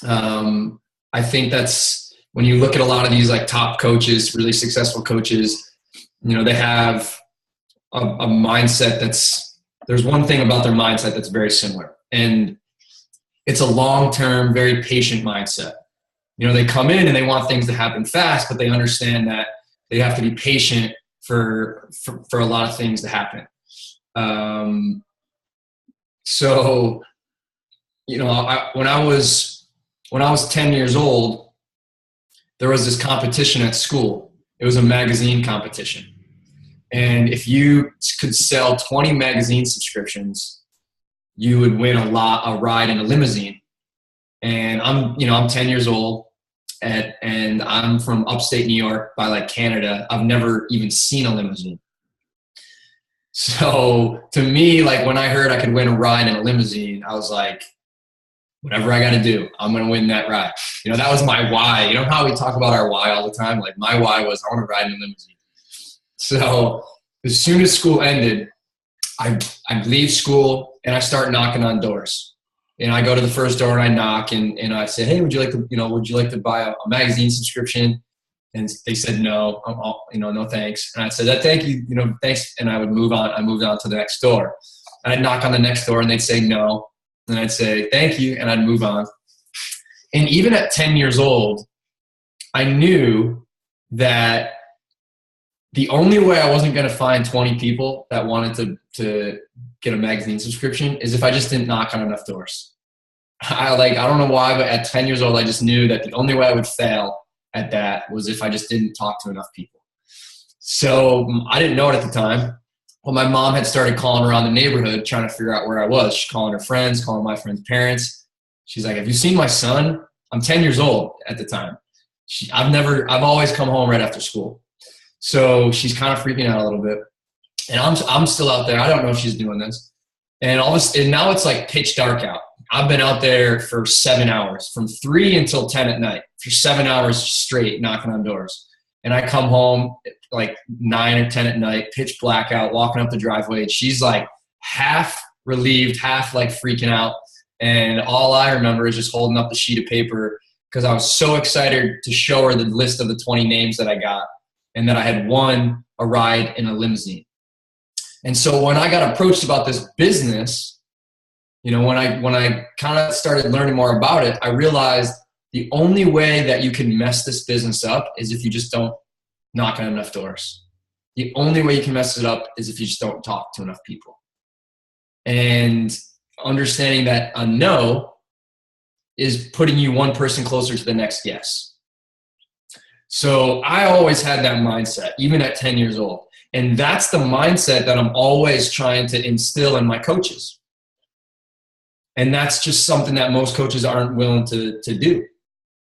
I think that's when you look at a lot of these like top coaches, really successful coaches, they have a mindset there's one thing about their mindset that's very similar. And it's a long-term, very patient mindset. They come in and they want things to happen fast, but they understand that they have to be patient for a lot of things to happen. So, when I was 10 years old, there was this competition at school. It was a magazine competition. And if you could sell 20 magazine subscriptions, you would win a ride in a limousine. And I'm 10 years old and I'm from upstate New York by like Canada. I've never even seen a limousine. So to me, like when I heard I could win a ride in a limousine, I was like, whatever I got to do, I'm going to win that ride. That was my why. You know how we talk about our why all the time? Like my why was I want to ride in a limousine. So as soon as school ended, I leave school and I start knocking on doors. And I go to the first door and I knock and I say, hey, would you like to buy a magazine subscription? And they said, no, no, thanks. And I said, thank you, thanks. And I would move on. I moved on to the next door. And I'd knock on the next door and they'd say no. And I'd say, thank you. And I'd move on. And even at 10 years old, I knew that the only way I wasn't going to find 20 people that wanted to get a magazine subscription is if I just didn't knock on enough doors. I don't know why, but at 10 years old, I just knew that the only way I would fail at that was if I just didn't talk to enough people. So I didn't know it at the time. Well, my mom had started calling around the neighborhood trying to figure out where I was. She's calling her friends, calling my friends' parents. She's like, have you seen my son? I'm 10 years old at the time. I've always come home right after school. So she's kind of freaking out a little bit. And I'm still out there. I don't know if she's doing this. And now it's like pitch dark out. I've been out there for 7 hours, from 3 until 10 at night, for 7 hours straight knocking on doors. And I come home like 9 or 10 at night, pitch blackout, walking up the driveway. And she's like half relieved, half like freaking out. And all I remember is just holding up the sheet of paper because I was so excited to show her the list of the 20 names that I got and that I had won a ride in a limousine. And so when I got approached about this business, when I kind of started learning more about it, I realized the only way that you can mess this business up is if you just don't knock on enough doors. The only way you can mess it up is if you just don't talk to enough people. And understanding that a no is putting you one person closer to the next yes. So I always had that mindset, even at 10 years old. And that's the mindset that I'm always trying to instill in my coaches. And that's just something that most coaches aren't willing to do.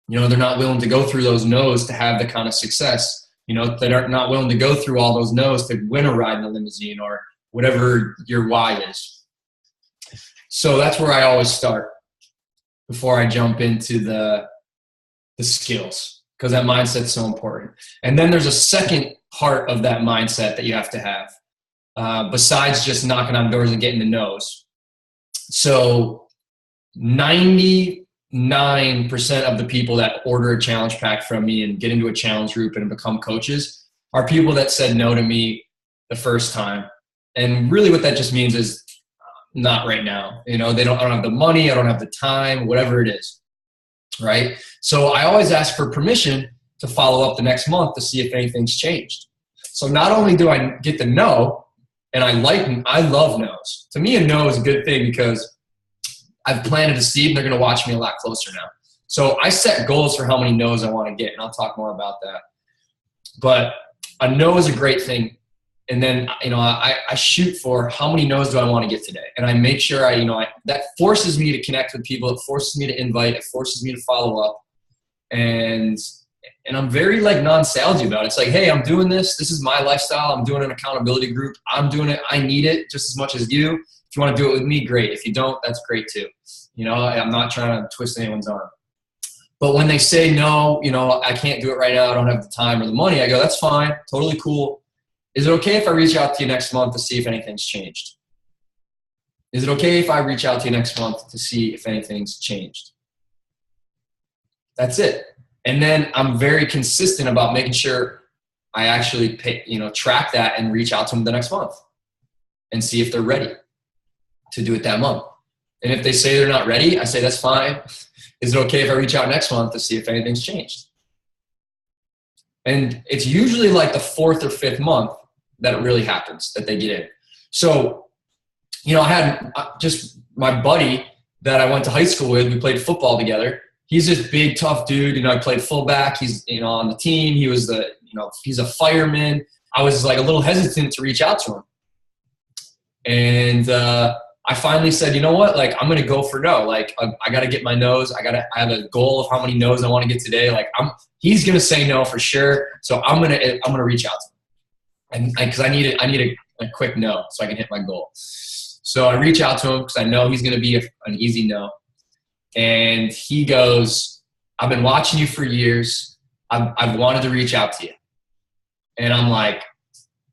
They're not willing to go through those no's to have the kind of success. They're not willing to go through all those no's to win a ride in a limousine or whatever your why is. So that's where I always start before I jump into the skills, because that mindset's so important. And then there's a second part of that mindset that you have to have, besides just knocking on doors and getting the no's. So 99% of the people that order a challenge pack from me and get into a challenge group and become coaches are people that said no to me the first time. And really what that just means is not right now. I don't have the money, I don't have the time, whatever it is, right? So I always ask for permission to follow up the next month to see if anything's changed. So not only do I get the no, and I love no's. To me, a no is a good thing because I've planted a seed and they're going to watch me a lot closer now. So I set goals for how many no's I want to get, and I'll talk more about that. But a no is a great thing. And then, I shoot for how many no's do I want to get today? And I make sure that forces me to connect with people. It forces me to invite. It forces me to follow up. And I'm very non-salesy about it. It's like, hey, I'm doing this. This is my lifestyle. I'm doing an accountability group. I'm doing it. I need it just as much as you. If you want to do it with me, great. If you don't, that's great too. I'm not trying to twist anyone's arm. But when they say no, I can't do it right now. I don't have the time or the money. I go, that's fine. Totally cool. Is it okay if I reach out to you next month to see if anything's changed? Is it okay if I reach out to you next month to see if anything's changed? That's it. And then I'm very consistent about making sure I actually track that and reach out to them the next month and see if they're ready to do it that month. And if they say they're not ready, I say, that's fine. Is it okay if I reach out next month to see if anything's changed? And it's usually like the 4th or 5th month that it really happens, that they get in. So, I had just my buddy that I went to high school with. We played football together. He's this big, tough dude. I played fullback. He's, on the team. He was he's a fireman. I was like a little hesitant to reach out to him. And I finally said, you know what? Like, I'm going to go for no. Like, I got to get my no's. I have a goal of how many no's I want to get today. Like, he's going to say no for sure. So I'm going to reach out to him. And cause I need a quick no so I can hit my goal. So I reach out to him because I know he's going to be an easy no. And he goes, I've been watching you for years. I've wanted to reach out to you. And I'm like,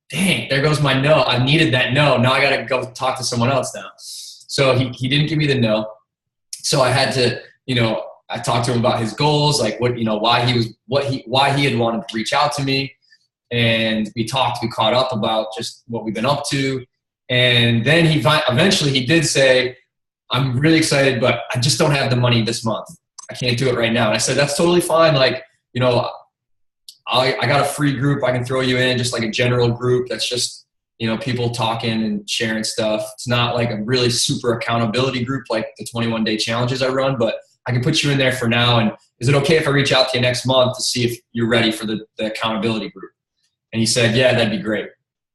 dang, there goes my no. I needed that no. Now I got to go talk to someone else now. So he didn't give me the no. So I had to, I talked to him about his goals, like why he had wanted to reach out to me. And we caught up about just what we've been up to. And then eventually he did say, I'm really excited, but I just don't have the money this month. I can't do it right now. And I said, that's totally fine. Like, I got a free group I can throw you in, just like a general group that's just, people talking and sharing stuff. It's not like a really super accountability group like the 21-day challenges I run, but I can put you in there for now. And is it okay if I reach out to you next month to see if you're ready for the accountability group? And he said, yeah, that'd be great.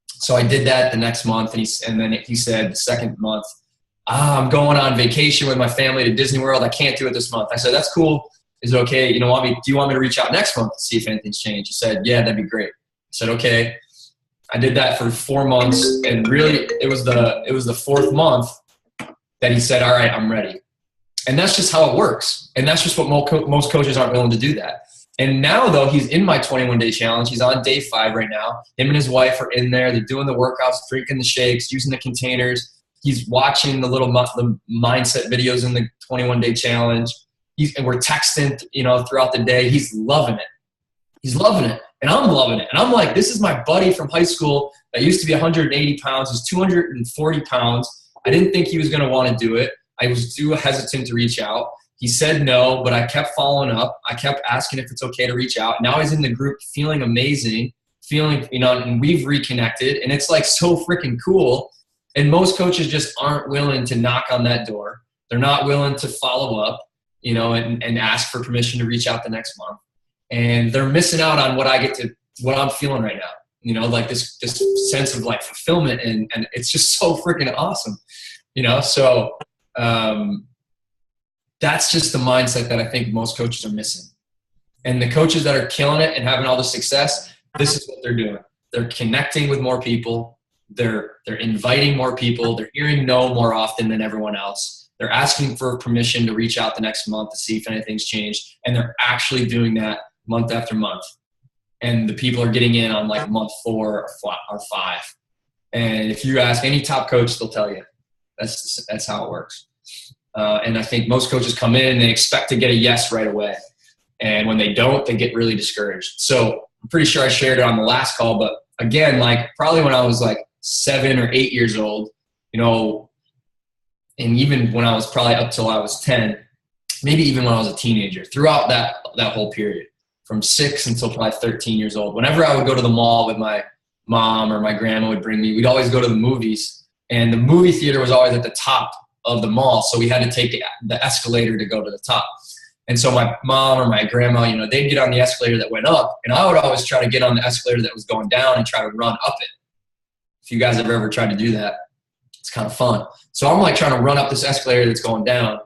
So I did that the next month. And then he said the second month, I'm going on vacation with my family to Disney World. I can't do it this month. I said, that's cool. Is it okay? Do you want me to reach out next month to see if anything's changed? He said, yeah, that'd be great. I said, okay. I did that for 4 months. And really it was the 4th month that he said, all right, I'm ready. And that's just how it works. And that's just what most coaches aren't willing to do that. And now, though, he's in my 21-day challenge. He's on day 5 right now. Him and his wife are in there. They're doing the workouts, drinking the shakes, using the containers. He's watching the mindset videos in the 21-day challenge. And we're texting, throughout the day. He's loving it. He's loving it. And I'm loving it. And I'm like, this is my buddy from high school that used to be 180 pounds. He's 240 pounds. I didn't think he was going to want to do it. I was too hesitant to reach out. He said no, but I kept following up. I kept asking if it's okay to reach out. Now he's in the group feeling amazing, and we've reconnected. And it's like so freaking cool. And most coaches just aren't willing to knock on that door. They're not willing to follow up, and ask for permission to reach out the next month. And they're missing out on what I'm feeling right now. Like this sense of like fulfillment. And it's just so freaking awesome, So that's just the mindset that I think most coaches are missing. And the coaches that are killing it and having all the success, this is what they're doing. They're connecting with more people. They're inviting more people. They're hearing no more often than everyone else. They're asking for permission to reach out the next month to see if anything's changed. And they're actually doing that month after month. And the people are getting in on like month 4 or 5. And if you ask any top coach, they'll tell you that's how it works. And I think most coaches come in and they expect to get a yes right away. And when they don't, they get really discouraged. So I'm pretty sure I shared it on the last call, but again, like probably when I was like 7 or 8 years old, and even when I was probably up till I was 10, maybe even when I was a teenager, throughout that whole period, from 6 until probably 13 years old, whenever I would go to the mall with my mom or my grandma would bring me, we'd always go to the movies. And the movie theater was always at the top of the mall, so we had to take the escalator to go to the top. And so my mom or my grandma, they'd get on the escalator that went up, and I would always try to get on the escalator that was going down and try to run up it. If you guys have ever tried to do that, it's kind of fun. So I'm like trying to run up this escalator that's going down,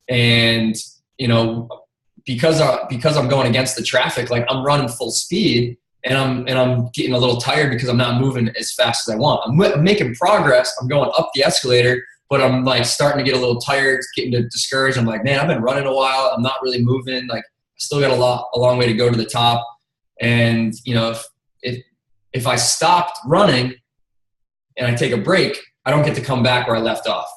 and because I'm going against the traffic, like I'm running full speed, and I'm getting a little tired because I'm not moving as fast as I want. I'm making progress. I'm going up the escalator, but I'm like starting to get a little tired, getting discouraged. I'm like, man, I've been running a while. I'm not really moving. Like I still got a long way to go to the top. And if I stopped running and I take a break, I don't get to come back where I left off.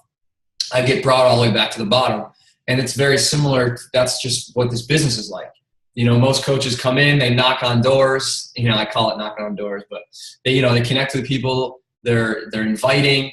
I get brought all the way back to the bottom. And it's very similar. That's just what this business is like. You know, most coaches come in, they knock on doors. You know, I call it knocking on doors, but they, you know, they connect with people. They're inviting,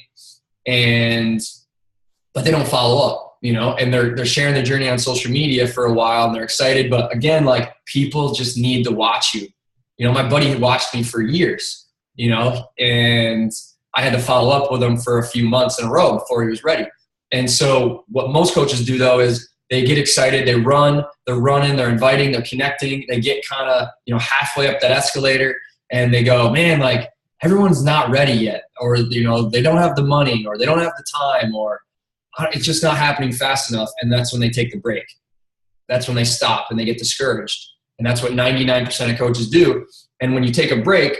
but they don't follow up. You know, and they're sharing their journey on social media for a while, and they're excited. But again, like, people just need to watch you. You know, my buddy had watched me for years. You know, and I had to follow up with him for a few months in a row before he was ready. And so what most coaches do, though, is they get excited, they're running, they're inviting, they're connecting, they get kind of, you know, halfway up that escalator, and they go, man, like, everyone's not ready yet, or, you know, they don't have the money, or they don't have the time, or it's just not happening fast enough. And that's when they take the break. That's when they stop and they get discouraged. And that's what 99% of coaches do. And when you take a break,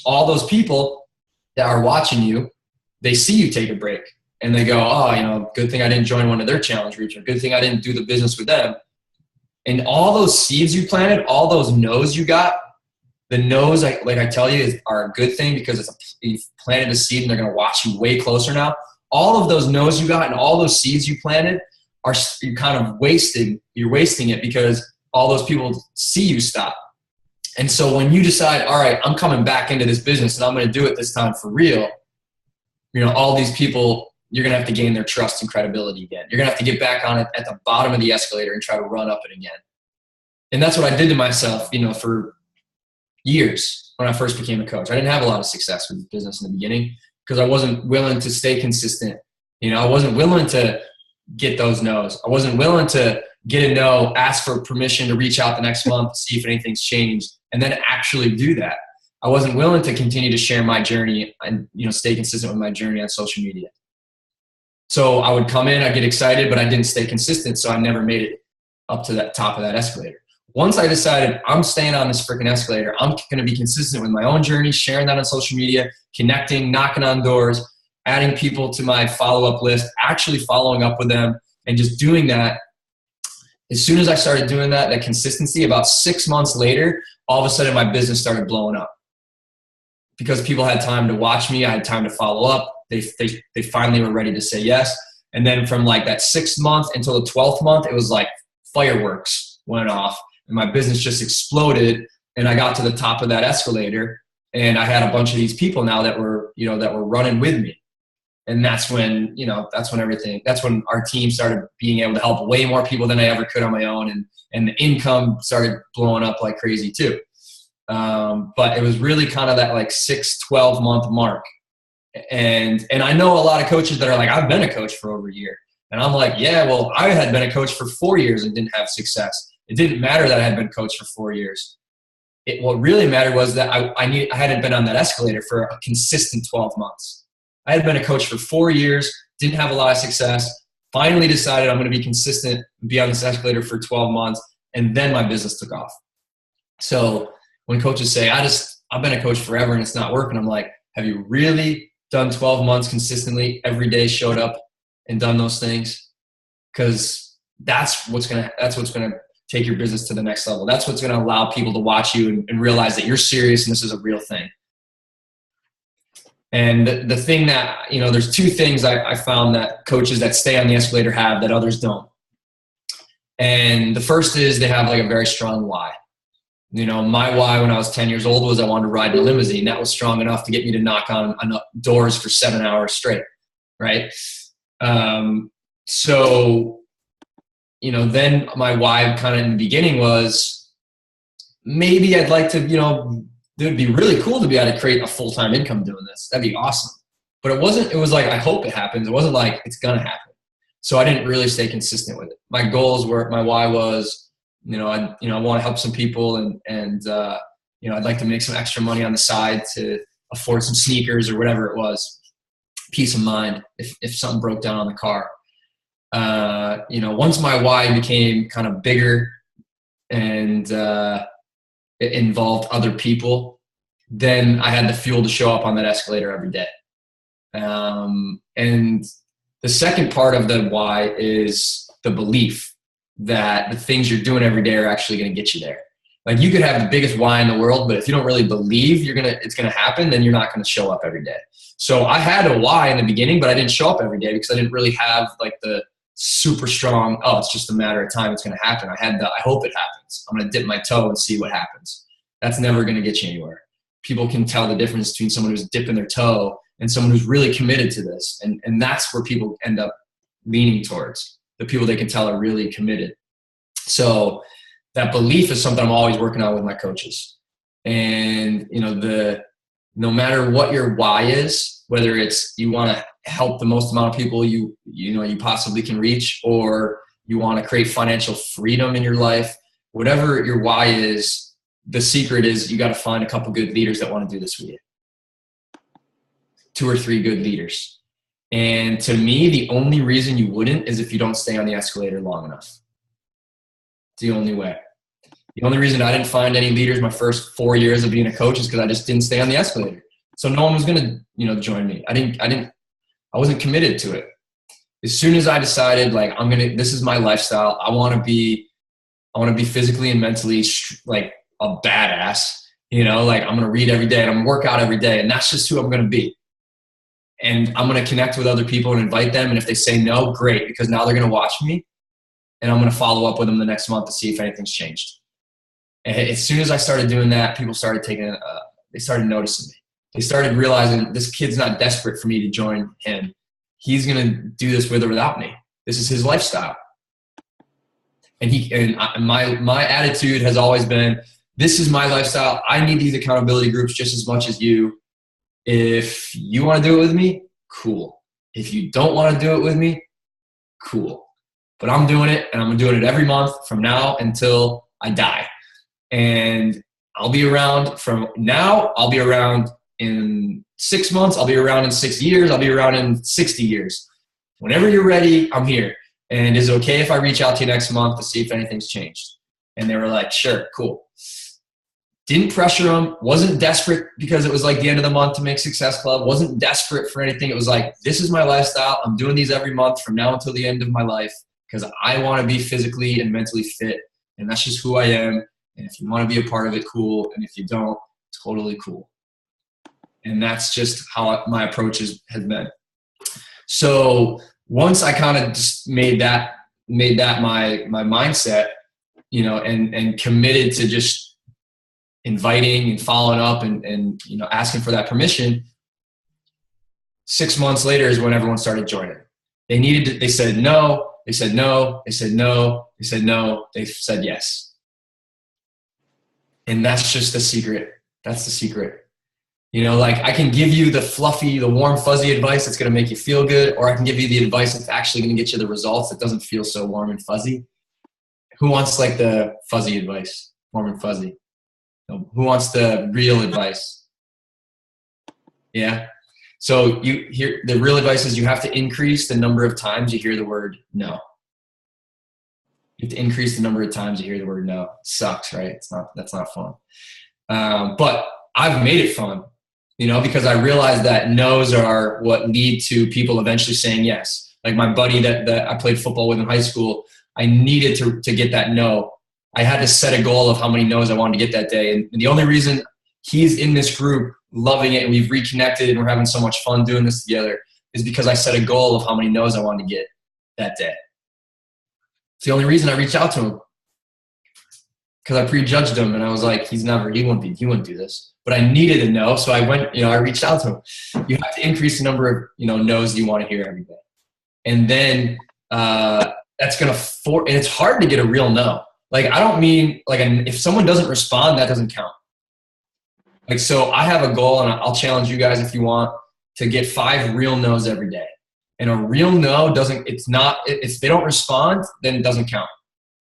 all those people that are watching you, they see you take a break. And they go, oh, you know, good thing I didn't join one of their challenge groups, or good thing I didn't do the business with them. And all those seeds you planted, all those no's you got, the no's, like I tell you, are a good thing, because you've planted a seed and they're going to watch you way closer now. All of those no's you got and all those seeds you planted, you're kind of wasting. You're wasting it, because all those people see you stop. And so when you decide, all right, I'm coming back into this business and I'm going to do it this time for real, you know, all these people, you're going to have to gain their trust and credibility again. You're going to have to get back on it at the bottom of the escalator and try to run up it again. And that's what I did to myself, you know, for years when I first became a coach. I didn't have a lot of success with the business in the beginning, because I wasn't willing to stay consistent. You know, I wasn't willing to get those no's. I wasn't willing to get a no, ask for permission to reach out the next month, see if anything's changed, and then actually do that. I wasn't willing to continue to share my journey and, you know, stay consistent with my journey on social media. So I would come in, I'd get excited, but I didn't stay consistent, so I never made it up to that top of that escalator. Once I decided I'm staying on this freaking escalator, I'm going to be consistent with my own journey, sharing that on social media, connecting, knocking on doors, adding people to my follow-up list, actually following up with them, and just doing that. As soon as I started doing that, that consistency, about 6 months later, all of a sudden my business started blowing up, because people had time to watch me. I had time to follow up. They finally were ready to say yes. And then from like that 6th month until the 12th month, it was like fireworks went off, and my business just exploded. And I got to the top of that escalator, and I had a bunch of these people now that were, you know, that were running with me. And that's when, you know, that's when our team started being able to help way more people than I ever could on my own. And the income started blowing up like crazy too. But it was really kind of that like 6-12 month mark. And I know a lot of coaches that are like, I've been a coach for over a year. And I'm like, yeah, well, I had been a coach for 4 years and didn't have success. It didn't matter that I had been coached for 4 years. What really mattered was that I hadn't been on that escalator for a consistent 12 months. I had been a coach for 4 years, didn't have a lot of success, finally decided I'm going to be consistent and be on this escalator for 12 months, and then my business took off. So when coaches say, I've been a coach forever and it's not working, I'm like, have you really done 12 months consistently, every day showed up and done those things? Because that's what's going to take your business to the next level. That's what's going to allow people to watch you and realize that you're serious and this is a real thing. And the thing that, you know, there's 2 things I found that coaches that stay on the escalator have that others don't. And the first is they have like a very strong why. You know, my why when I was 10 years old was I wanted to ride in a limousine. That was strong enough to get me to knock on doors for 7 hours straight, right? So, you know, then my why kind of in the beginning was maybe I'd like to, you know, it would be really cool to be able to create a full-time income doing this. That'd be awesome. But it was like, I hope it happens. It wasn't like it's going to happen. So I didn't really stay consistent with it. My goals were, my why was, you know, I want to help some people and you know, I'd like to make some extra money on the side to afford some sneakers or whatever it was. Peace of mind if something broke down on the car. You know, once my why became kind of bigger and it involved other people, then I had the fuel to show up on that escalator every day. And the second part of the why is the belief that the things you're doing every day are actually going to get you there. Like, you could have the biggest why in the world, but if you don't really believe it's going to happen, then you're not going to show up every day. So I had a why in the beginning, but I didn't show up every day because I didn't really have like the super strong. Oh, it's just a matter of time. It's going to happen. I hope it happens. I'm going to dip my toe and see what happens. That's never going to get you anywhere. People can tell the difference between someone who's dipping their toe and someone who's really committed to this. And that's where people end up leaning towards, the people they can tell are really committed. So that belief is something I'm always working on with my coaches. And, no matter what your why is, whether it's you want to help the most amount of people you possibly can reach, or you want to create financial freedom in your life, whatever your why is, the secret is you got to find a couple good leaders that want to do this with you. 2 or 3 good leaders. And to me, the only reason you wouldn't is if you don't stay on the escalator long enough. It's the only way. The only reason I didn't find any leaders my first 4 years of being a coach is because I just didn't stay on the escalator. So no one was going to, join me. I wasn't committed to it. As soon as I decided, like, this is my lifestyle. I want to be physically and mentally like a badass, I'm going to read every day and I'm going to work out every day. And that's just who I'm going to be. And I'm going to connect with other people and invite them. And if they say no, great, because now they're going to watch me and I'm going to follow up with them the next month to see if anything's changed. And as soon as I started doing that, people started they started noticing me. They started realizing this kid's not desperate for me to join him. He's going to do this with or without me. This is his lifestyle. And my attitude has always been, this is my lifestyle. I need these accountability groups just as much as you. If you want to do it with me, cool. If you don't want to do it with me, cool. But I'm doing it, and I'm doing it every month from now until I die. And I'll be around from now. I'll be around in 6 months. I'll be around in 6 years. I'll be around in 60 years. Whenever you're ready, I'm here. And is it okay if I reach out to you next month to see if anything's changed? And they were like, sure, cool. Didn't pressure them. Wasn't desperate because it was like the end of the month to make Success Club. Wasn't desperate for anything. It was like, this is my lifestyle. I'm doing these every month from now until the end of my life because I want to be physically and mentally fit. And that's just who I am. And if you want to be a part of it, cool. And if you don't, totally cool. And that's just how my approach has been. So once I kind of just made that my mindset, and committed to just inviting and following up and asking for that permission, 6 months later is when everyone started joining. They said no, they said no, they said no, they said no, they said yes. And that's just the secret. That's the secret. I can give you the fluffy, the warm, fuzzy advice that's going to make you feel good, or I can give you the advice that's actually going to get you the results that doesn't feel so warm and fuzzy. Who wants like the fuzzy advice, warm and fuzzy? Who wants the real advice? Yeah. So the real advice is you have to increase the number of times you hear the word no. You have to increase the number of times you hear the word no. It sucks, right? That's not fun. But I've made it fun, because I realized that no's are what lead to people eventually saying yes. Like my buddy that I played football with in high school, I needed to get that no. I had to set a goal of how many no's I wanted to get that day. And the only reason he's in this group loving it and we've reconnected and we're having so much fun doing this together is because I set a goal of how many no's I wanted to get that day. It's the only reason I reached out to him, because I prejudged him and I was like, he wouldn't do this. But I needed a no, so I went, I reached out to him. You have to increase the number of, no's you want to hear every day. And then that's going to and it's hard to get a real no. Like, I don't mean, like, if someone doesn't respond, that doesn't count. Like, so I have a goal, and I'll challenge you guys if you want to get 5 real no's every day. And a real no if they don't respond, then it doesn't count.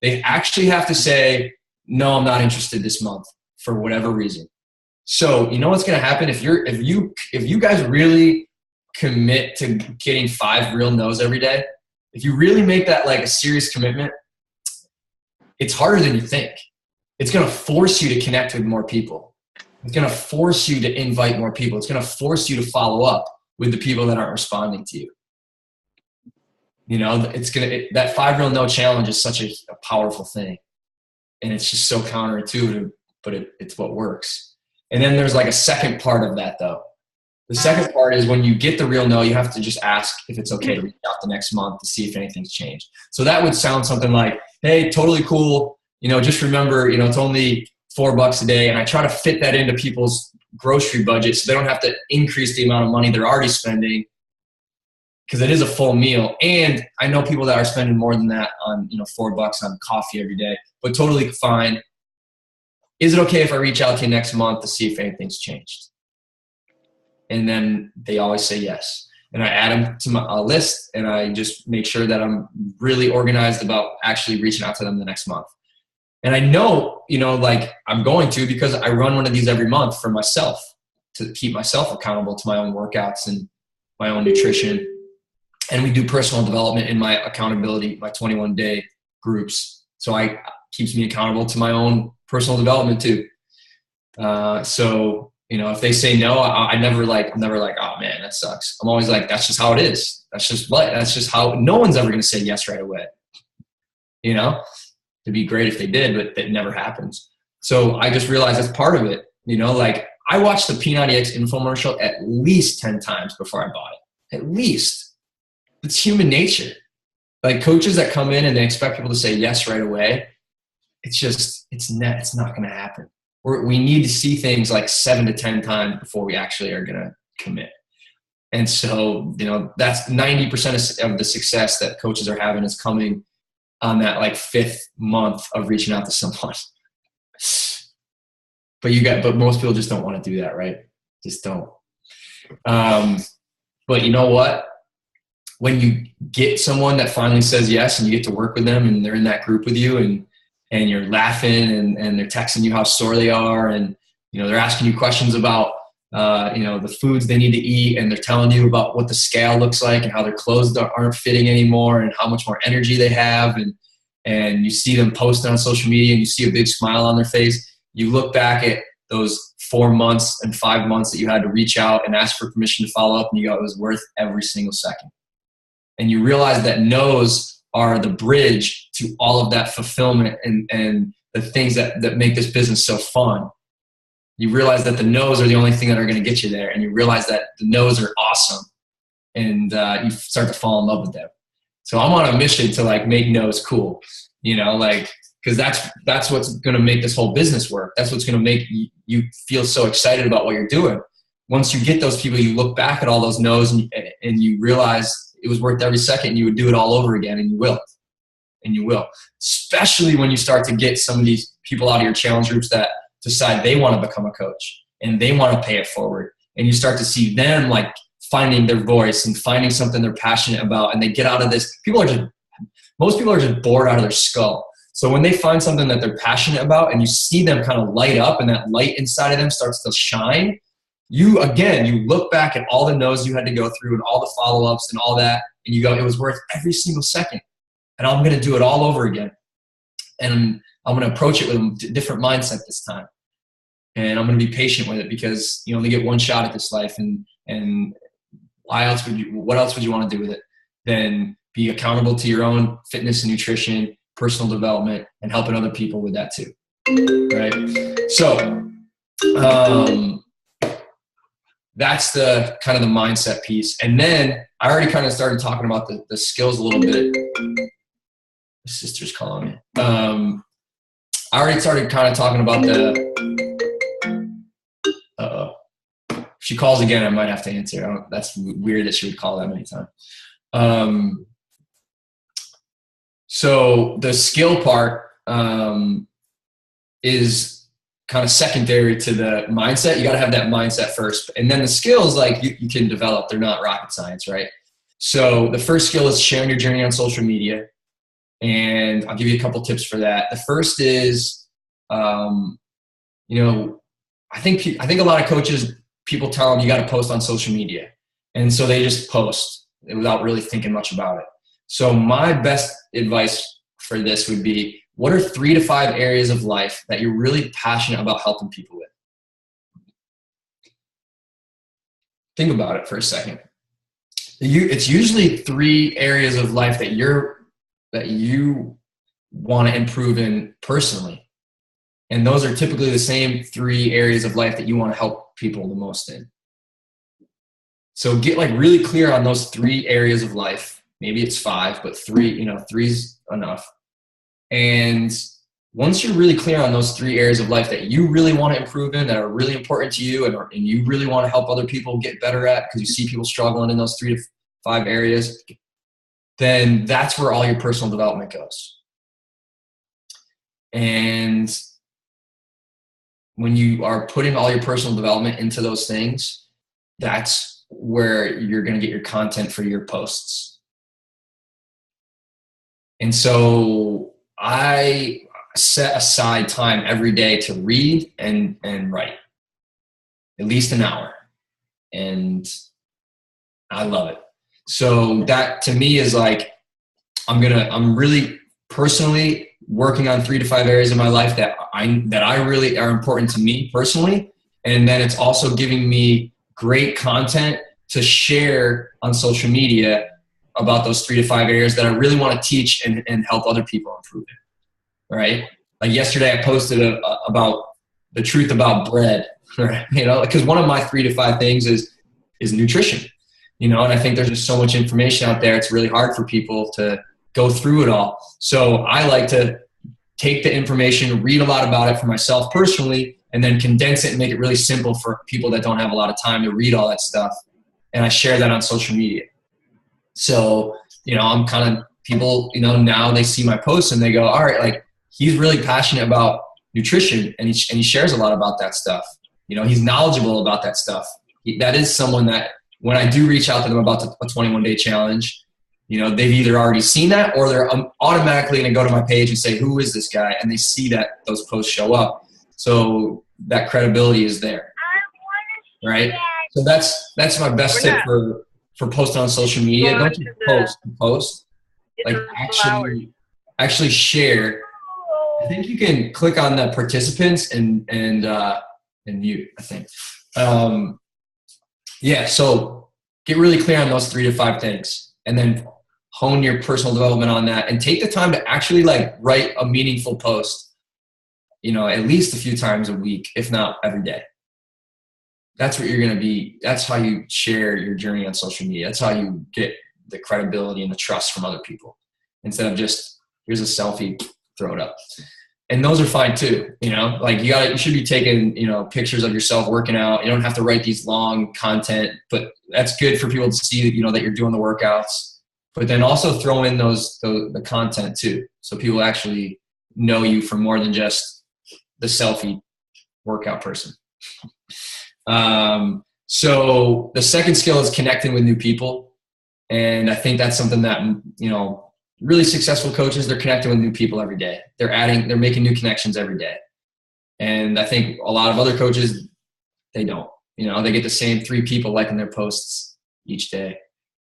They actually have to say, no, I'm not interested this month for whatever reason. So, what's going to happen if you guys really commit to getting 5 real no's every day, if you really make that like a serious commitment, it's harder than you think. It's going to force you to connect with more people. It's going to force you to invite more people. It's going to force you to follow up with the people that aren't responding to you. That 5 real no challenge is such a powerful thing. And it's just so counterintuitive, but it's what works. And then there's like a second part of that though. The second part is when you get the real no, you have to just ask if it's okay to reach out the next month to see if anything's changed. So that would sound something like, hey, totally cool. Just remember, it's only $4 a day. And I try to fit that into people's grocery budget so they don't have to increase the amount of money they're already spending, because it is a full meal. And I know people that are spending more than that on, $4 on coffee every day, but totally fine. Is it okay if I reach out to you next month to see if anything's changed? And then they always say yes. And I add them to my list, and I just make sure that I'm really organized about actually reaching out to them the next month. And I know, I'm going to, because I run one of these every month for myself to keep myself accountable to my own workouts and my own nutrition. And we do personal development in my accountability, my 21-day groups. So it keeps me accountable to my own personal development too. If they say no, I'm never like, oh man, that sucks. I'm always like, that's just how it is. That's just how, no one's ever going to say yes right away. It'd be great if they did, but that never happens. So I just realized that's part of it. I watched the P90X infomercial at least 10 times before I bought it. At least. It's human nature. Like coaches that come in and they expect people to say yes right away, it's not going to happen. We need to see things like 7 to 10 times before we actually are going to commit. And so, that's 90% of the success that coaches are having is coming on that like 5th month of reaching out to someone. But most people just don't want to do that, right? Just don't. But you know what? When you get someone that finally says yes and you get to work with them and they're in that group with you and you're laughing and they're texting you how sore they are and, they're asking you questions about, the foods they need to eat, and they're telling you about what the scale looks like and how their clothes aren't fitting anymore and how much more energy they have. And you see them posting on social media and you see a big smile on their face. You look back at those 4 months and 5 months that you had to reach out and ask for permission to follow up, and you go, it was worth every single second. And you realize that no's are the bridge to all of that fulfillment and the things that make this business so fun. You realize that the no's are the only thing that are going to get you there. And you realize that the no's are awesome. And you start to fall in love with them. So I'm on a mission to like make no's cool, because that's what's going to make this whole business work. That's what's going to make you feel so excited about what you're doing. Once you get those people, you look back at all those no's and you realize it was worth every second. You would do it all over again, and you will. And you will. Especially when you start to get some of these people out of your challenge groups that decide they want to become a coach and they want to pay it forward. And you start to see them like finding their voice and finding something they're passionate about. And they get out of this. Most people are just bored out of their skull. So when they find something that they're passionate about and you see them kind of light up and that light inside of them starts to shine, you look back at all the no's you had to go through and all the follow-ups and all that, and you go, it was worth every single second. And I'm going to do it all over again. And I'm going to approach it with a different mindset this time. And I'm going to be patient with it because you only get one shot at this life. And what else would you want to do with it than be accountable to your own fitness and nutrition, personal development, and helping other people with that too. Right? So, that's the kind of the mindset piece. And then I already kind of started talking about the skills a little bit. My sister's calling me. I already started kind of talking about if she calls again, I might have to answer. That's weird that she would call that many times. So the skill part is kind of secondary to the mindset. You got to have that mindset first. And then the skills, like you can develop, they're not rocket science, right? So the first skill is sharing your journey on social media. And I'll give you a couple tips for that. The first is, I think a lot of coaches, people tell them you got to post on social media. And so they just post without really thinking much about it. So my best advice for this would be, what are 3 to 5 areas of life that you're really passionate about helping people with? Think about it for a second. It's usually 3 areas of life that you want to improve in personally. And those are typically the same 3 areas of life that you want to help people the most in. So get like really clear on those 3 areas of life. Maybe it's 5, but 3, 3's enough. And once you're really clear on those 3 areas of life that you really want to improve in, that are really important to you, and you really want to help other people get better at, because you see people struggling in those 3 to 5 areas, then that's where all your personal development goes. And when you are putting all your personal development into those things, that's where you're going to get your content for your posts. And so I set aside time every day to read and write, at least an hour. And I love it. So that to me is like, I'm really personally working on 3 to 5 areas of my life that I really are important to me personally. And then it's also giving me great content to share on social media about those 3 to 5 areas that I really want to teach and help other people improve it. Right? Like yesterday I posted about the truth about bread, right? Because one of my 3 to 5 things is nutrition, and I think there's just so much information out there. It's really hard for people to go through it all. So I like to take the information, read a lot about it for myself personally, and then condense it and make it really simple for people that don't have a lot of time to read all that stuff. And I share that on social media. So, I'm kind of people, now they see my posts and they go, all right, like he's really passionate about nutrition and he shares a lot about that stuff. He's knowledgeable about that stuff. That is someone that when I do reach out to them about a 21-day challenge, they've either already seen that or they're automatically going to go to my page and say, who is this guy? And they see that those posts show up. So that credibility is there, right? So that's my best tip for posting on social media. Don't just post. Like actually share. I think you can click on the participants and mute, I think. So get really clear on those 3 to 5 things and then hone your personal development on that and take the time to actually like write a meaningful post, at least a few times a week, if not every day. That's what you're going to be. That's how you share your journey on social media. That's how you get the credibility and the trust from other people instead of just, here's a selfie, throw it up. And those are fine too. Like you should be taking, pictures of yourself working out. You don't have to write these long content, but that's good for people to see that, that you're doing the workouts, but then also throw in the content too. So people actually know you for more than just the selfie workout person. So the second skill is connecting with new people. And I think that's something that, really successful coaches, they're connecting with new people every day. They're making new connections every day. And I think a lot of other coaches, they don't, they get the same 3 people liking their posts each day.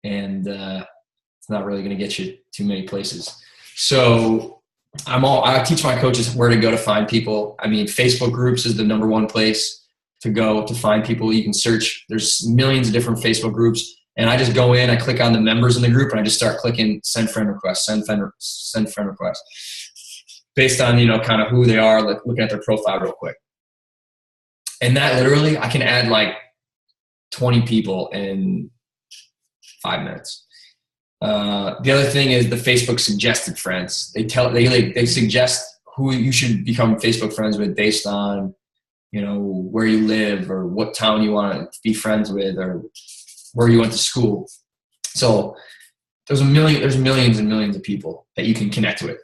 And, it's not really going to get you too many places. So I teach my coaches where to go to find people. I mean, Facebook groups is the number 1 place to go to find people. You can search. There's millions of different Facebook groups. And I just go in, I click on the members in the group, and I just start clicking send friend request, send friend request, based on, kind of who they are, like looking at their profile real quick. And that literally, I can add like 20 people in 5 minutes. The other thing is the Facebook suggested friends. They suggest who you should become Facebook friends with based on, where you live or what town you want to be friends with or where you went to school. So there's millions and millions of people that you can connect with.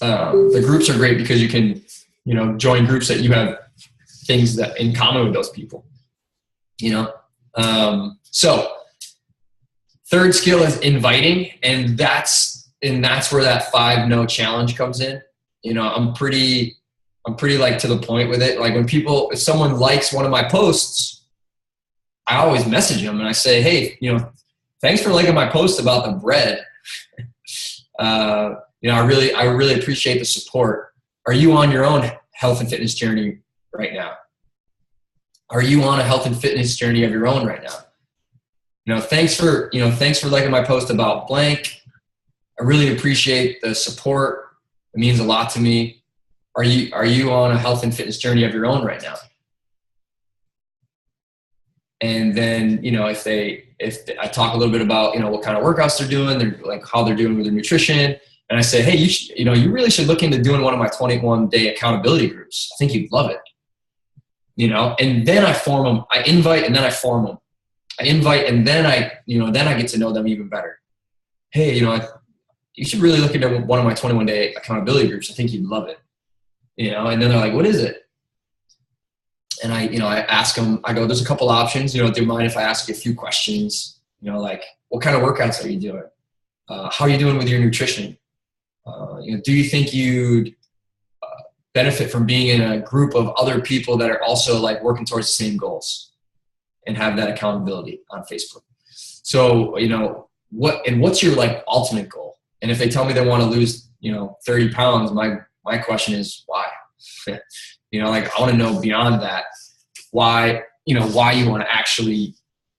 The groups are great because you can, join groups that you have things that in common with those people, So third skill is inviting. And that's where that 5 no challenge comes in. I'm pretty like to the point with it. Like if someone likes one of my posts, I always message them and I say, hey, thanks for liking my post about the bread. I really appreciate the support. Are you on your own health and fitness journey right now? Are you on a health and fitness journey of your own right now? Thanks for liking my post about blank. I really appreciate the support. It means a lot to me. Are you on a health and fitness journey of your own right now? And then, if I talk a little bit about, what kind of workouts they're doing, they're like how they're doing with their nutrition. And I say, hey, you really should look into doing one of my 21-day accountability groups. I think you'd love it. And then I form them. I invite and then I form them. I invite and then I get to know them even better. Hey, you should really look into one of my 21-day accountability groups. I think you'd love it. And then they're like, what is it? And I ask them, I go, there's a couple options. Do you mind if I ask you a few questions? Like, what kind of workouts are you doing? How are you doing with your nutrition? Do you think you'd benefit from being in a group of other people that are also like working towards the same goals and have that accountability on Facebook? So, what's your like ultimate goal? And if they tell me they want to lose, 30 pounds, my question is why? Like I want to know beyond that, why you want to actually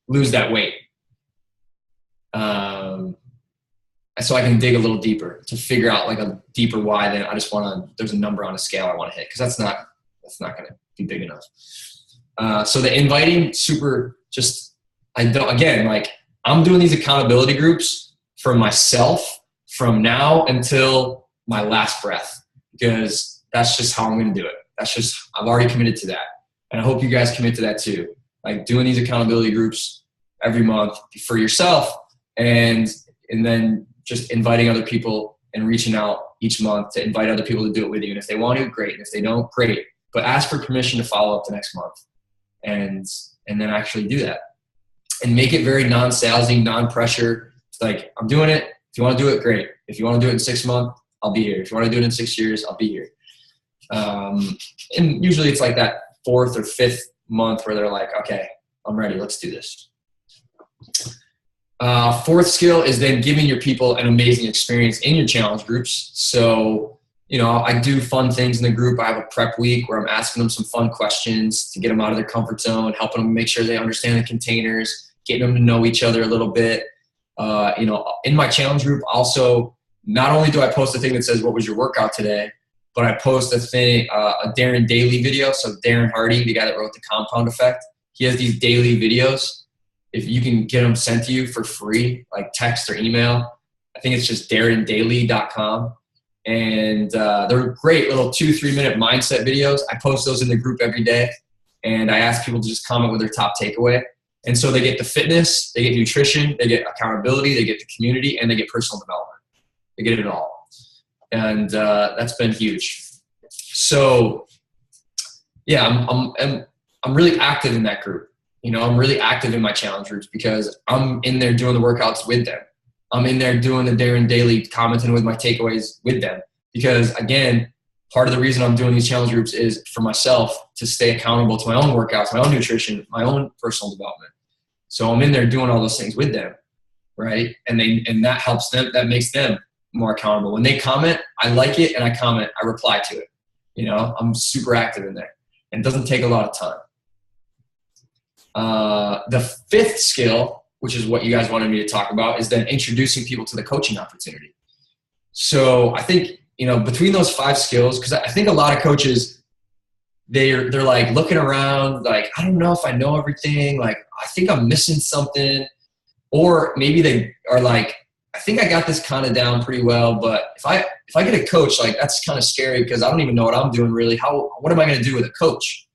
lose that weight. So I can dig a little deeper to figure out like a deeper why than I just there's a number on a scale I want to hit. Cause that's not going to be big enough. So the inviting I'm doing these accountability groups for myself from now until my last breath, because that's just how I'm going to do it. I've already committed to that. And I hope you guys commit to that too. Like doing these accountability groups every month for yourself and then just inviting other people and reaching out each month to invite other people to do it with you. And if they want to, great. And if they don't, great. But ask for permission to follow up the next month and then actually do that. And make it very non-salesy, non-pressure. It's like, I'm doing it. If you want to do it, great. If you want to do it in 6 months, I'll be here. If you want to do it in 6 years, I'll be here. And usually it's like that 4th or 5th month where they're like, okay, I'm ready. Let's do this. 4th skill is then giving your people an amazing experience in your challenge groups. So, I do fun things in the group. I have a prep week where I'm asking them some fun questions to get them out of their comfort zone, helping them make sure they understand the containers, getting them to know each other a little bit. In my challenge group, also, not only do I post a thing that says, what was your workout today? But I post a Darren Daily video. So Darren Hardy, the guy that wrote The Compound Effect, he has these daily videos. If you can get them sent to you for free, like text or email, I think it's just darrendaily.com. And they're great little 2-3 minute mindset videos. I post those in the group every day. And I ask people to just comment with their top takeaway. And so they get the fitness, they get nutrition, they get accountability, they get the community, and they get personal development. They get it all. And that's been huge. So yeah, I'm really active in that group. I'm really active in my challenge groups because I'm in there doing the workouts with them. I'm in there doing the Darren Daily, commenting with my takeaways with them. Because again, part of the reason I'm doing these challenge groups is for myself to stay accountable to my own workouts, my own nutrition, my own personal development. So I'm in there doing all those things with them, right? And that helps them, that makes them more accountable. When they comment, I like it and I comment, I reply to it. I'm super active in there. And it doesn't take a lot of time. The 5th skill, which is what you guys wanted me to talk about, is then introducing people to the coaching opportunity. So I think, between those 5 skills, because I think a lot of coaches, they're like looking around, like, I don't know if I know everything. Like, I think I'm missing something. Or maybe they are like, I think I got this kind of down pretty well, but if I get a coach, like that's kind of scary because I don't even know what I'm doing really. What am I going to do with a coach?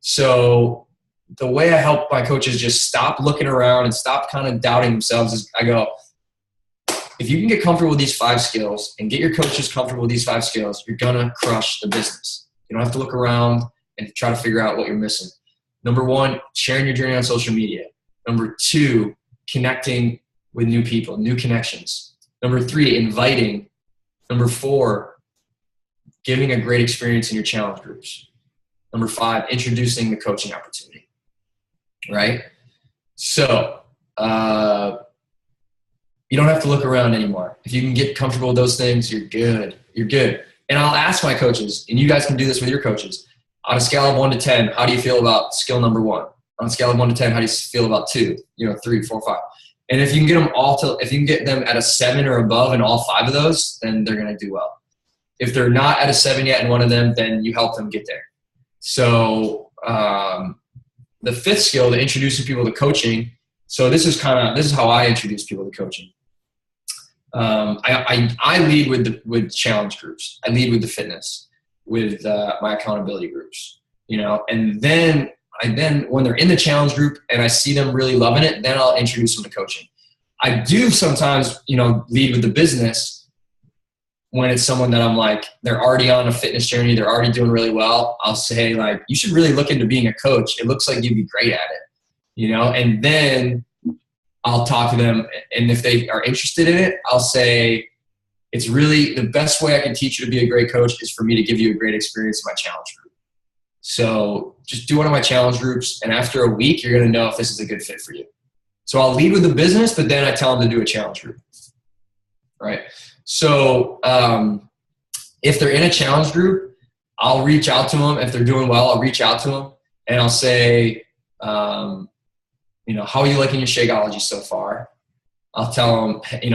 So the way I help my coaches just stop looking around and stop kind of doubting themselves is I go, if you can get comfortable with these 5 skills and get your coaches comfortable with these 5 skills, you're going to crush the business. You don't have to look around and try to figure out what you're missing. Number 1, sharing your journey on social media. Number 2, connecting with new people, new connections. Number 3, inviting. Number 4, giving a great experience in your challenge groups. Number 5, introducing the coaching opportunity, right? So you don't have to look around anymore. If you can get comfortable with those things, you're good. You're good. And I'll ask my coaches, and you guys can do this with your coaches, on a scale of 1 to 10, how do you feel about skill number 1? On a scale of 1 to 10, how do you feel about 2, 3, 4, 5? And if you can get them if you can get them at a 7 or above in all 5 of those, then they're going to do well. If they're not at a 7 yet in one of them, then you help them get there. So the fifth skill, to introducing people to coaching. So this is how I introduce people to coaching. I lead with challenge groups. I lead with the fitness, with my accountability groups, and then when they're in the challenge group and I see them really loving it, then I'll introduce them to coaching. I do sometimes, lead with the business when it's someone that I'm like, they're already on a fitness journey. They're already doing really well. I'll say like, you should really look into being a coach. It looks like you'd be great at it, and then I'll talk to them. And if they are interested in it, I'll say, it's really the best way I can teach you to be a great coach is for me to give you a great experience in my challenge group. So just do one of my challenge groups. And after a week, you're going to know if this is a good fit for you. So I'll lead with the business, but then I tell them to do a challenge group. Right. So if they're in a challenge group, I'll reach out to them. If they're doing well, I'll reach out to them and I'll say, how are you liking your Shakeology so far? I'll tell them, hey,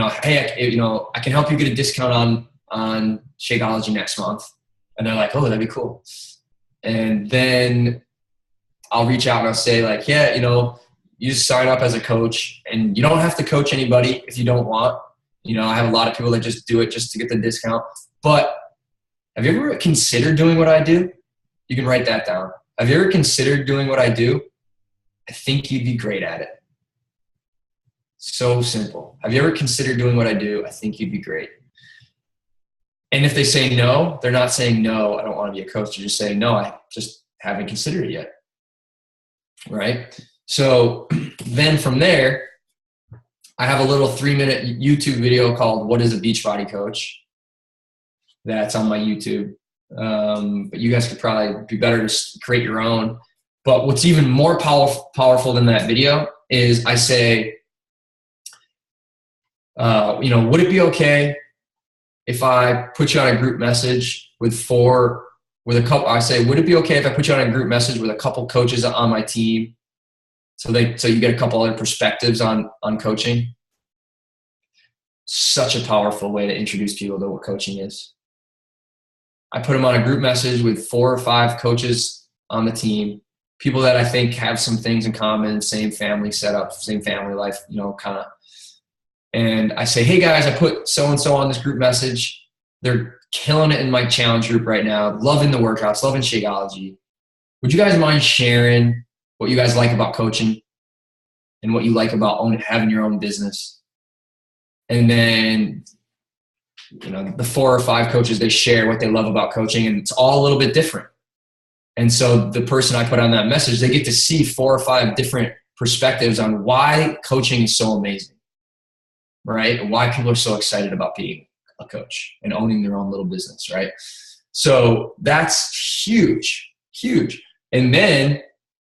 I can help you get a discount on Shakeology next month. And they're like, oh, that'd be cool. And then I'll reach out and I'll say like, yeah, you just sign up as a coach and you don't have to coach anybody if you don't want. I have a lot of people that just do it just to get the discount. But have you ever considered doing what I do? You can write that down. Have you ever considered doing what I do? I think you'd be great at it. So simple. Have you ever considered doing what I do? I think you'd be great. And if they say no, they're not saying no, I don't want to be a coach. They're just saying no, I just haven't considered it yet. Right? So then from there, I have a little 3-minute YouTube video called What is a Beachbody Coach? That's on my YouTube. But you guys could probably be better to create your own. But what's even more powerful than that video is I say, would it be okay if I put you on a group message with a couple? I say, would it be okay if I put you on a group message with a couple coaches on my team, so you get a couple other perspectives on coaching? Such a powerful way to introduce people to what coaching is. I put them on a group message with 4 or 5 coaches on the team, people that I think have some things in common, same family setup, same family life, kind of. And I say, hey guys, I put so-and-so on this group message. They're killing it in my challenge group right now. Loving the workouts, loving Shakeology. Would you guys mind sharing what you guys like about coaching and what you like about having your own business? And then, the 4 or 5 coaches, they share what they love about coaching, and it's all a little bit different. And so the person I put on that message, they get to see 4 or 5 different perspectives on why coaching is so amazing, right? And why people are so excited about being a coach and owning their own little business, right? So that's huge, huge. And then,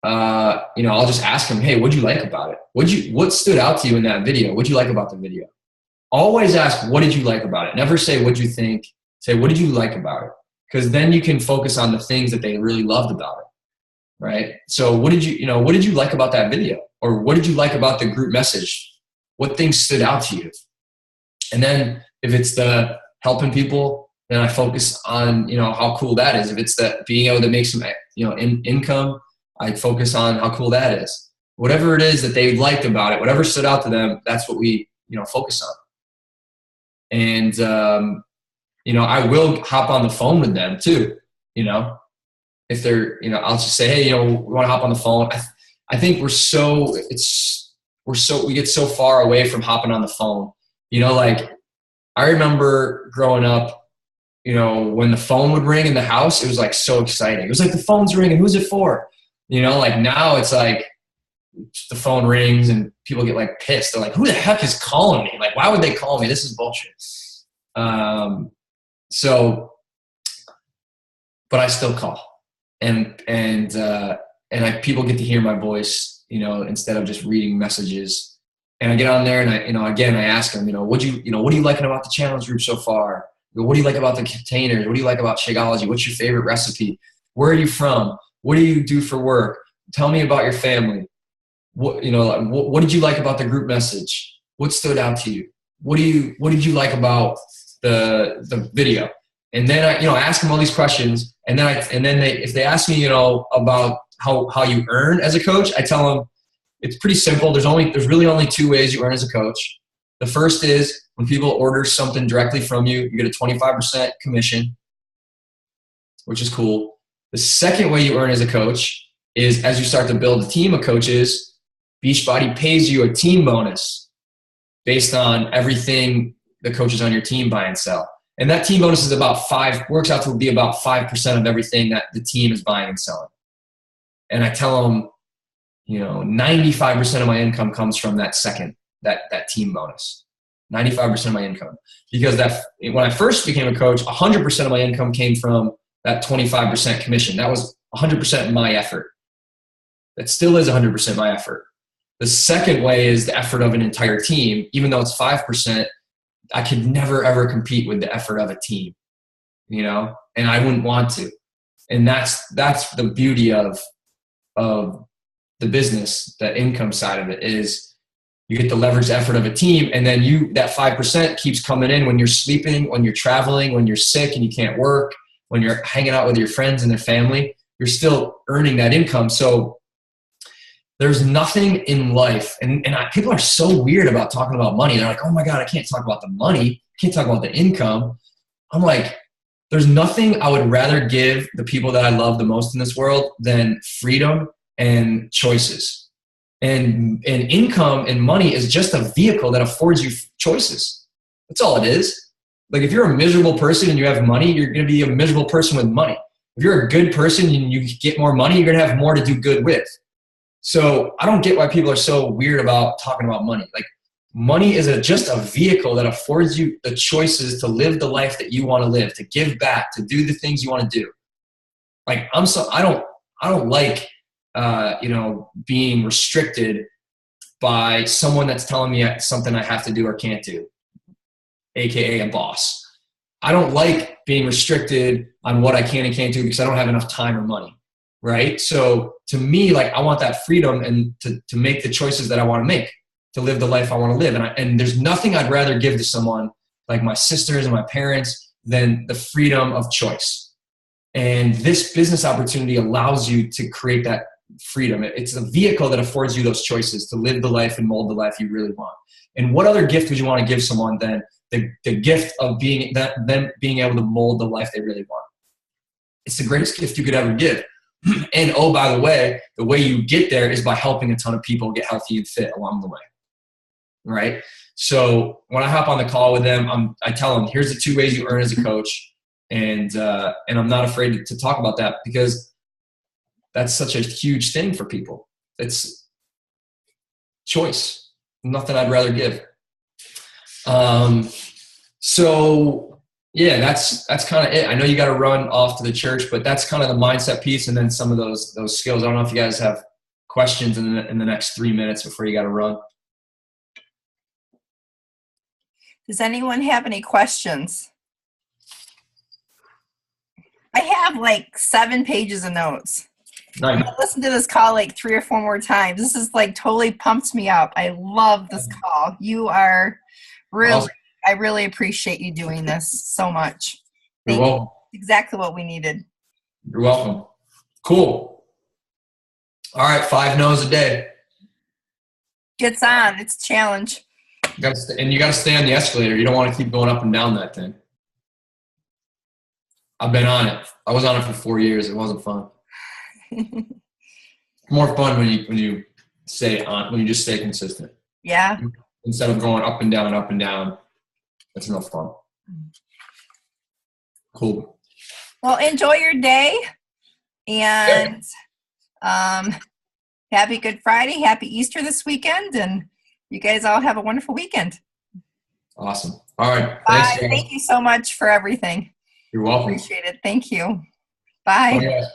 I'll just ask them, hey, what'd you like about it? What stood out to you in that video? What'd you like about the video? Always ask, what did you like about it? Never say, what'd you think? Say, what did you like about it? Because then you can focus on the things that they really loved about it, right? So what did you like about that video? Or what did you like about the group message? What things stood out to you? And then if it's the helping people, then I focus on, how cool that is. If it's the being able to make some, income, I focus on how cool that is. Whatever it is that they liked about it, whatever stood out to them, that's what we, focus on. And, I will hop on the phone with them too, if they're, I'll just say, hey, we want to hop on the phone. I think we get so far away from hopping on the phone, I remember growing up, when the phone would ring in the house, it was like so exciting. It was like, the phone's ringing. Who's it for? Now it's like the phone rings and people get like pissed. They're like, who the heck is calling me? Like, why would they call me? This is bullshit. But I still call and people get to hear my voice, instead of just reading messages. And I get on there and I ask them, what are you liking about the challenge group so far? What do you like about the containers? What do you like about Shakeology? What's your favorite recipe? Where are you from? What do you do for work? Tell me about your family. What did you like about the group message? What stood out to you? What did you like about the video? And then I ask them all these questions. And then if they ask me, about how you earn as a coach, I tell them it's pretty simple. There's really only two ways you earn as a coach. The first is when people order something directly from you, you get a 25% commission, which is cool. The second way you earn as a coach is as you start to build a team of coaches, Beachbody pays you a team bonus based on everything the coaches on your team buy and sell. And that team bonus is works out to be about 5% of everything that the team is buying and selling. And I tell them, 95% of my income comes from that team bonus. 95% of my income. Because when I first became a coach, 100% of my income came from that 25% commission. That was 100% my effort. That still is 100% my effort. The second way is the effort of an entire team. Even though it's 5%, I could never, ever compete with the effort of a team, and I wouldn't want to. And that's the beauty of the business, the income side of it, is you get the leverage effort of a team, and then that 5% keeps coming in when you're sleeping, when you're traveling, when you're sick and you can't work, when you're hanging out with your friends and their family, you're still earning that income. So there's nothing in life, and people are so weird about talking about money. They're like, oh my God, I can't talk about the money. I can't talk about the income. I'm like, there's nothing I would rather give the people that I love the most in this world than freedom and choices. And income and money is just a vehicle that affords you choices. That's all it is. Like if you're a miserable person and you have money, you're going to be a miserable person with money. If you're a good person and you get more money, you're going to have more to do good with. So I don't get why people are so weird about talking about money. Like money is just a vehicle that affords you the choices to live the life that you want to live, to give back, to do the things you want to do. Like I don't like being restricted by someone that's telling me something I have to do or can't do, AKA a boss. I don't like being restricted on what I can and can't do because I don't have enough time or money. Right? So to me, like I want that freedom and to make the choices that I want to make, to live the life I want to live. And there's nothing I'd rather give to someone like my sisters and my parents than the freedom of choice. And this business opportunity allows you to create that freedom. It's a vehicle that affords you those choices to live the life and mold the life you really want. And what other gift would you want to give someone than the gift of them being able to mold the life they really want? It's the greatest gift you could ever give. And oh, by the way you get there is by helping a ton of people get healthy and fit along the way. Right? So when I hop on the call with them, I tell them, here's the two ways you earn as a coach. And I'm not afraid to talk about that because that's such a huge thing for people. It's choice. Nothing I'd rather give. So yeah, that's kind of it. I know you got to run off to the church, but that's kind of the mindset piece, and then some of those skills. I don't know if you guys have questions in the next 3 minutes before you got to run. Does anyone have any questions? I have like 7 pages of notes. Nice. I'm gonna listen to this call like 3 or 4 more times. This is like totally pumps me up. I love this call. You are really. Awesome. I really appreciate you doing this so much. Thank you. Exactly what we needed. You're welcome. Cool. All right, 5 no's a day. Gets on. It's a challenge. You got to stay on the escalator. You don't want to keep going up and down that thing. I've been on it. I was on it for 4 years. It wasn't fun. More fun when you just stay consistent. Yeah. Instead of going up and down, up and down. That's no fun. Cool. Well, enjoy your day, and happy Good Friday, happy Easter this weekend, and you guys all have a wonderful weekend. Awesome. All right. Bye. Thanks, Thank you so much for everything. You're welcome. Appreciate it. Thank you. Bye. Oh, yeah.